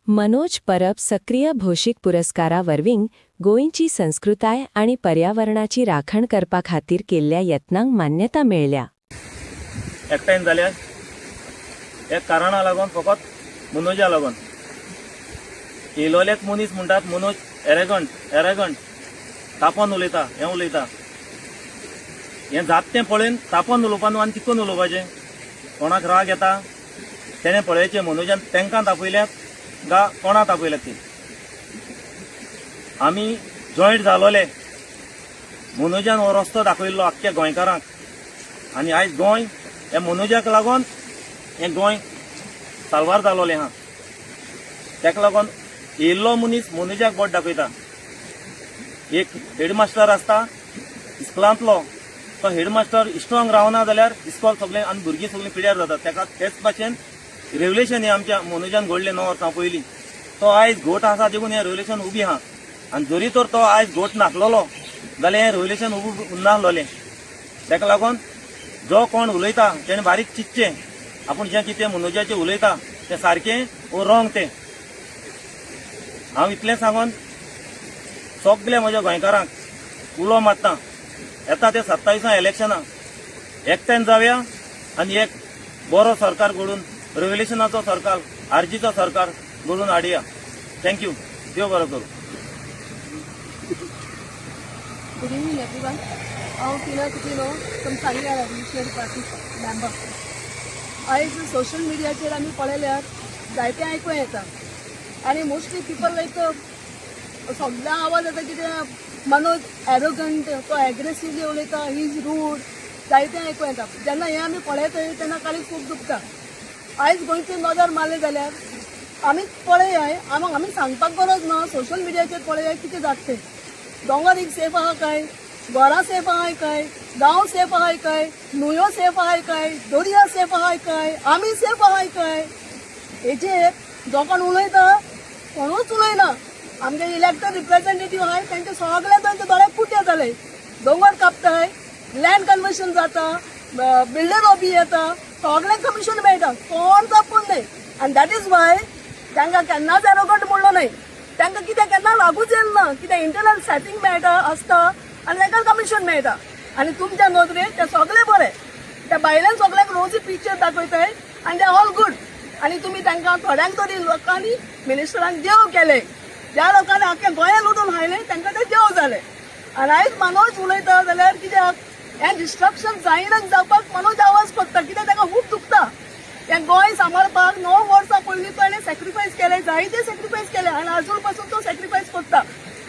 मनोज परब सक्रिय भौशीक पुरस्कारा वरवीं गोंयची संस्कृताय आणि पर्यावरणाची राखण करपा खातीर केल्ल्या यत्नांक मान्यता मेळ्ळ्या. एकठांय जाल्यार एक कारणां लागून फकत मनोजा लागून येयलोलेच मनीस म्हणटात मनोज एरेगंट तापोवन उलयता हें उलयता हें जात तें पळयन तापोवन उलोवपा न्हू आनी कितून उलोवपाचें. कोणाक राग येता तेणें पळयचें मनोजान तांकां तापयल्यात गा कोणा तापयल्यात ती. आमी जॉयंट जालोले मनोजान हो रस्तो दाखयल्लो आख्ख्या गोंयकारांक आनी आयज गोंय हे मनोजाक लागून हें गोंय साल्वार जालोलें आहा. ताका लागून येयल्लो मनीस मनोजाक बोट दाखयता. एक हेडमास्टर आसता इस्कॉलांतलो तो हेडमास्टर स्ट्रॉंग रावना जाल्यार इस्कॉल सगळें आनी भुरगीं सगळीं पिड्यार जातात. ताका तेच भाशेन रेव्युलेशन हें आमच्या मनोजान घडलें 9 वर्सां पयलीं. तो आयज घोट आसा देखून हें रेव्युलेशन उबी आहा आनी जरी तर तो आयज घोट नासलोलो जाल्यार हें रेव्युलेशन उबें उरनासलोलें. ताका लागून जो कोण उलयता तेणें बारीक चिंतचें आपूण जें कितें मनोजाचें उलयता तें सारकें वो रॉंग तें. हांव इतलें सांगून सगळ्या म्हज्या गोंयकारांक उलो मारता येता ते 27 इलेक्शनां एकठांय जावया आनी एक बरो सरकार घडून रेव्युलेशनाचो सरकार आरजीचो सरकार घडून हाडया. थँक्यू. देव बरो करूं. Good evening everyone. हांव टिना कुटिलो from Sanguem revolutionary party member. आयज सोशल मिडियाचेर आमी पळयल्यार जायतें आयकूं येता आनी मोस्टली पीपल लायक सगळ्या आवाज येता कितें मनोज एरोगंट तो एग्रेसिवली उलयता ही इज रूड जायतें आयकूं येता. जेन्ना हें आमी पळयता तेन्ना काळीज खूब दुखता. आयज गोंयचेर नजर मारले जाल्यार आमी पळयाय आमी सांगपाक गरज ना सोशल मिडियाचेर पळयाय कितें जाता तें. दोंगर एक सेफ आहा काय, घरां सेफ आहाय काय, गांव सेफ आहाय काय, न्हंयो सेफ आहाय काय, दर्या सेफ आहाय काय, आमी सेफ आहाय काय, हेचेर जो कोण उलयता कोणूच उलयना. आमचे इलेक्टेड रिप्रेझेंटेटिव्ह आहाय तेंचे सगळे तांचे दोळे पुटे जाले. दोंगर कापताय, लँड कन्वर्शन जाता, बिल्डर ऑबी येता, सगळ्यांक कमिशन मेळटा, कोण जापून न्हय. आनी दॅट इज वाय तांकां केन्नाच एरोगंट म्हणलो न्हय. तांकां कितें केन्ना लागूच येयलें ना. कितें इंटरनल सेटींग मेळटा आसता आनी तांकां कमिशन मेळटा आनी तुमच्या नदरेन ते सगळे बरे. त्या भायल्यान सगळ्यांक रोजी पिक्चर दाखयताय आनी ते ऑल गूड. आनी तुमी तांकां थोड्यांक तरी लोकांनी मिनिस्टरांक देव केले. ज्या लोकांनी आख्या गोंया लुटून हायले तांकां ते देव जाले. आनी आयज मनोज उलयता जाल्यार कित्याक हें डिस्ट्रक्शन जायनाच जावपाक मनोज आवाज करता कित्याक ताका खूब दुखता. हें गोंय सांबाळपाक 9 वर्सां पयलीं ताणें सॅक्रिफायस केलें, जायते सॅक्रिफायस केले आनी आजून पासून तो सॅक्रिफायस करता.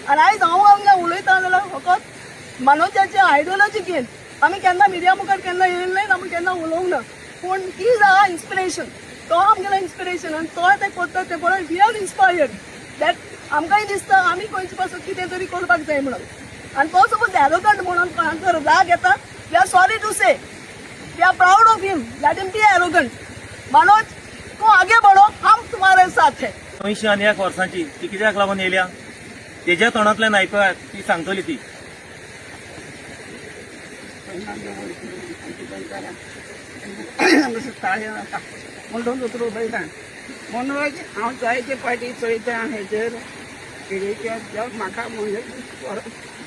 आनी आयज हांव हांगा उलयता जाल्यार फकत मनोजाचे आयडियोलॉजी घेवन आमी केन्ना मिडिया मुखार केन्ना येयले नात, आमी केन्ना उलोवंक ना. पूण ही इज आवर इन्स्पिरेशन. तो आमगेलो इन्स्पिरेशन आनी तो तें करता तें पळोवन वी आर इन्स्पायर्ड दॅट आमकांय दिसता आमी खंयचे पासून कितें तरी करपाक जाय म्हणून. आनी तो सपोज एरोगंट म्हणून कोणाक जर राग येता we are sorry to say we are proud of him let him be arrogant. Manoj तूं आगे बढो, हम तुम्हारे साथ है. 91 वर्सांची ती कित्याक लागून येयल्या तेज्या तोंडांतल्यान आयकुया ती सांगतली ती. म्हणून दुसरो उलयता मनोज हांव जायते पाटी चलयता हेजेर टिवीचेर म्हाका म्हणजे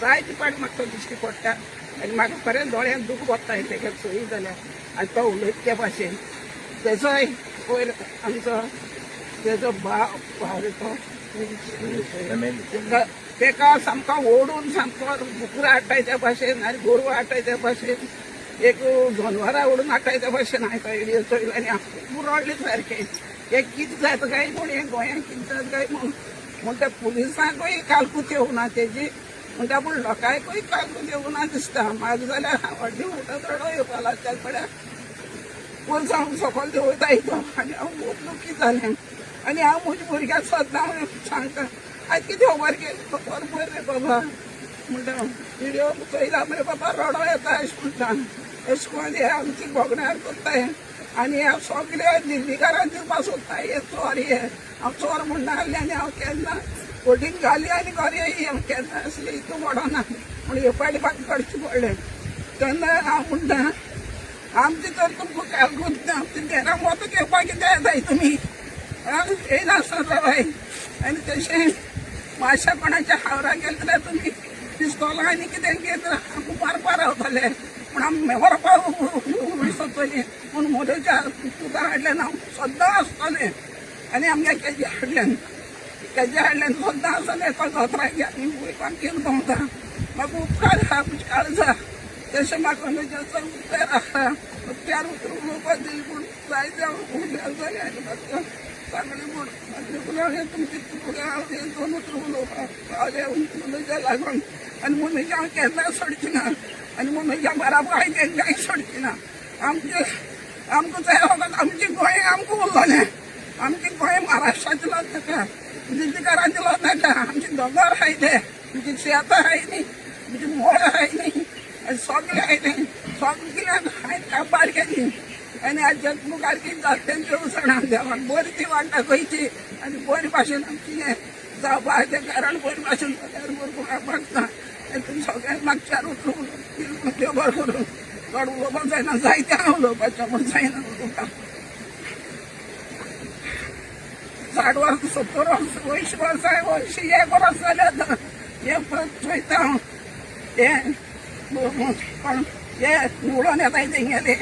जायते पाटी म्हाका तो दिश्टी पडटा आनी म्हाका खरें दोळ्यान दूख पडटा तेका चोय जाल्यार. आनी तो उलयता त्या भाशेन तेजोय पयर आमचो तेजो भाव तो तेका सामको ओडून सामको बुकरां हाडटाय त्या भाशेन आनी गोरवां हाडटाय त्या भाशेन एक जनवरां ओडून हाडटाय त्या भाशेन हांवें तो व्हिडियो चोयलो आनी हांव खूब रडलें सारकें. हें कितें जाता काय म्हूण हें गोंयांत कितें जाता काय म्हूण त्या पुलिसांकूय कालकूत येवना तेजी म्हणटा पूण लोकांकूय कालकूत येवना दिसता. म्हाका जाल्यार हांव अर्दी म्हणटा रडो येवपा लागता पळय. पुलीस हांव सकयल देंवयता येतो आनी हांव खूब दुखी जालें. आनी हांव म्हज्या भुरग्यांक सद्दां सांगता आयज कितें खबर केली खबर पळय रे बाबा म्हणटा व्हिडियो चोयला मरे बाबा रडो येता अशें म्हणटा. अशें करून हे आमची भोगण्यार करताय आनी हांव सगळ्या दिल्लीकारांक दिवपा सोदता हे चोर हे हांव चोर म्हणना आहलें आनी हांव केन्ना कोटीन घाली आनी घरा हांव केन्ना असलें हितून पडना म्हूण हे पाटी म्हाका करचें पडलें. तेन्ना हांव म्हणटा आमचे तर तुमकां कालकूत आमच्या घरांत वत घेवपाक कितें येताय तुमी येयनासतना बाय आनी तशें मातशें कोणाच्या हावराक गेले जाल्यार तुमी पिस्तोलां आनी कितें घेत आमकां मारपा रावताले पूण आमी व्हरपाक सोदतलीं पूण मोदीच्या तुका हाडल्यान हांव सद्दां आसतलें आनी आमगे केजी हाडल्यान सद्दां आसतलें तो दोतोराक आमी वयपाक घेवन भोंवता म्हाका उपकार आहा तुजे काळजा तशें म्हाका अनुजाचो उत्तर आहा उत्तर उलोवपाक दिली पूण जायते हांव जालें आनी म्हाका सांगलें पूण तुमचे दोन उतर उलोवपाक पावलें मनोजा लागून आनी मनोजा हांव केन्ना सोडची ना आनी मनोजा बराबर हांवें केन्नाय सोडची ना आमकां जाय वखद आमचें गोंय आमकां उरलोलें आमचें गोंय महाराष्ट्राचें लोक नाका दिल्लीकारांचें लोक नाका आमचें दोंगर आहाय ते आमचीं शेतां आहाय न्ही आमचीं मोळ आहाय न्ही आनी सगळें आहाय न्ही सगळ्यांक हांवें काबार केली आनी आज जगमुखार कितें जाता तेंचे उसणां देवान बरी ती वाडटा गोंयची आनी बरे भाशेन आमचें हें जावपा तें कारण बरे भाशेन जाल्यार बरोबर मागता आनी तुमी सगळ्यांक म्हाका चार उतर देव बरें करून चड उलोवपाक जायना जायतें हांव उलोवपाचें पूण जायना उलोवपाक 60 वर्स 70 वर्स 80 वर्सां 101 वर्स जालें आतां हें परत चोयता हांव हे निवडून येताय तेंगेले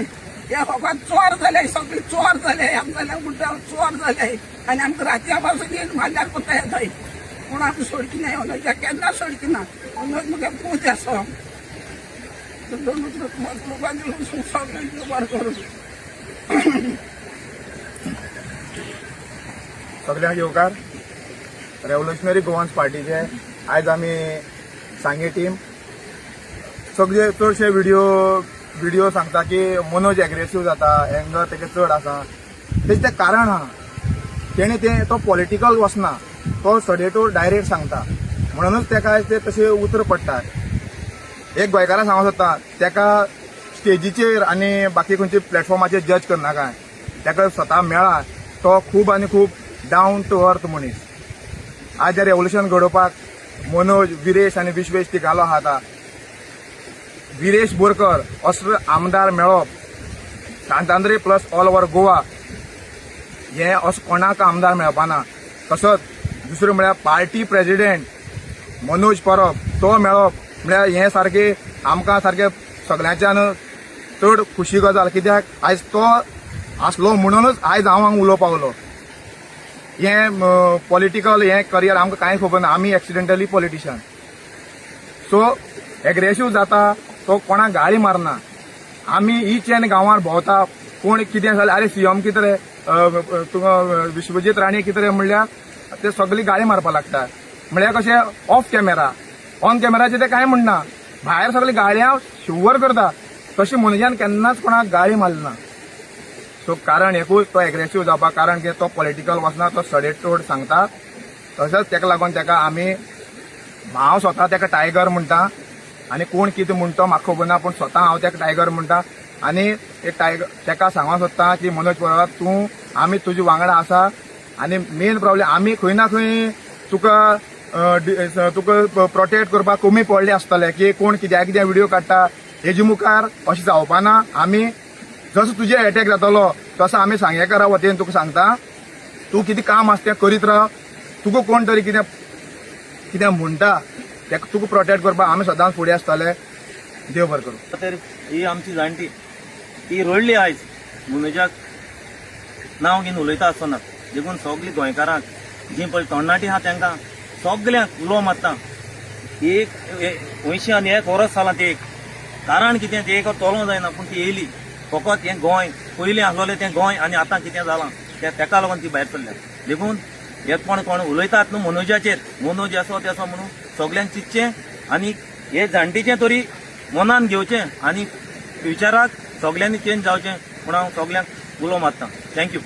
हे फकत चोर जाले सगळे चोर जाले आमकां म्हणटा चोर जाले आनी आमकां रातच्या पासून येवन म्हाज्यार कोता येताय पूण आमी सोडची ना अनुजा केन्ना सोडची ना अनुज मुगे पूत आसो दोन सगळ्यांक बरें करून सगळ्यांक येवकार रेव्होल्युशनरी गोवन्स पार्टीचे आयज आमी सांगे टीम सगळे चडशे व्हिडिओ सांगता की मनोज एग्रेसीव जाता एंगर तेगे चड आसा तेजें कारण आहा तेणे तो पॉलिटिकल वचना तो सडेटोर डायरेक्ट सांगता म्हणूनच तेका आयज ते तशें उतर पडटा एक गोंयकारां सांगूंक सोदता तेका स्टेजीचेर आनी बाकी खंयच्या प्लॅटफॉर्माचेर जज करनाका तेका स्वता मेळा तो खूब आनी खूब डावन टू अर्थ मनीस आज जे रेव्होल्युशन घडोवपाक मनोज विरेश आनी विश्वेश तिगालो आहा आतां विरेश बोरकर असो आमदार मेळप सांतांद्रे प्लस ऑल ओव्हर गोवा हे असो कोणाक आमदार मेळपाना तसोच दुसरें म्हळ्यार पार्टी प्रेसिडेंट मनोज परब तो मेळप म्हळ्यार हे सारके आमकां सारके सगळ्यांच्यान चड खुशी गजाल कित्याक आयज तो आसलो म्हणूनच आयज हांव हांगा उलोवपाक लागलो हे पॉलिटिकल हे करियर आमकां कांय खबर ना आमी एक्सिडेंटली पॉलिटिशियन सो एग्रेसीव जाता तो कोणाक गाळी मारना आमी इच एंड गांवांत भोंवता कोण कितें जालें अरे सीएम कितें रे तुका विश्वजीत राणे कितें रे म्हणल्यार ते सगळी गाळी मारपाक लागता म्हळ्यार कशें ऑफ कॅमेरा ऑन कॅमेराचेर ते कांय म्हणना भायर सगळी गाळी हांव शुवर करता तशें मनोजान केन्नाच कोणाक गाळी मारली ना सो कारण एकूच तो एग्रेसीव जावपाक कारण की तो पॉलिटिकल वचना तो सडेतोड सांगता तशेंच तेका लागून तेका आमी हांव स्वता तेका टायगर म्हणटा आनी कोण कितें म्हणटा म्हाका खबर ना पूण स्वता हांव तेका टायगर म्हणटा आनी टायगर तेका सांगूंक सोदता की मनोज परब तूं आमी तुजे वांगडा आसा आनी मेन प्रॉब्लेम आमी खंय ना खंय तुका प्रोटेक्ट करपाक कमी पडले आसतले की कोण कित्याक कितें व्हिडिओ काडटा हेजे मुखार अशें जावपाना आमी जसो तुजे अटॅक जातलो तसो आमी सांगेकारा वतीन तुका सांगता तूं कितें काम आसा तें करीत राव तुका कोण तरी कितें म्हणटा तेका तुका प्रोटेक्ट करपाक आमी सदांच फुडें आसतले देव बरें करूं तर ही आमची जाणटी ती रडली आयज मनोजाक नांव घेवन उलयता आसतना देखून सगळीं गोंयकारांक जी पळय तरणाटी आहा तांकां सगल्यांक उलो मारता एक 80 वर्स जालां ते एक कारण कितें ते एक तोलों जायना पूण ती येयली फकत हें गोंय पयलीं आसलोलें तें गोंय आनी आतां कितें जालां तेका लागून ती भायर सरल्या देखून हे कोण उलयतात न्हू मनोजाचेर मनोज असो तेसो म्हणून सगल्यांक चिंतचें आनी हे जाणटेचें तरी मनान घेवचें आनी फ्युचराक सगल्यांनी चेंज जावचें म्हूण हांव सगल्यांक उलो मारतां थँक्यू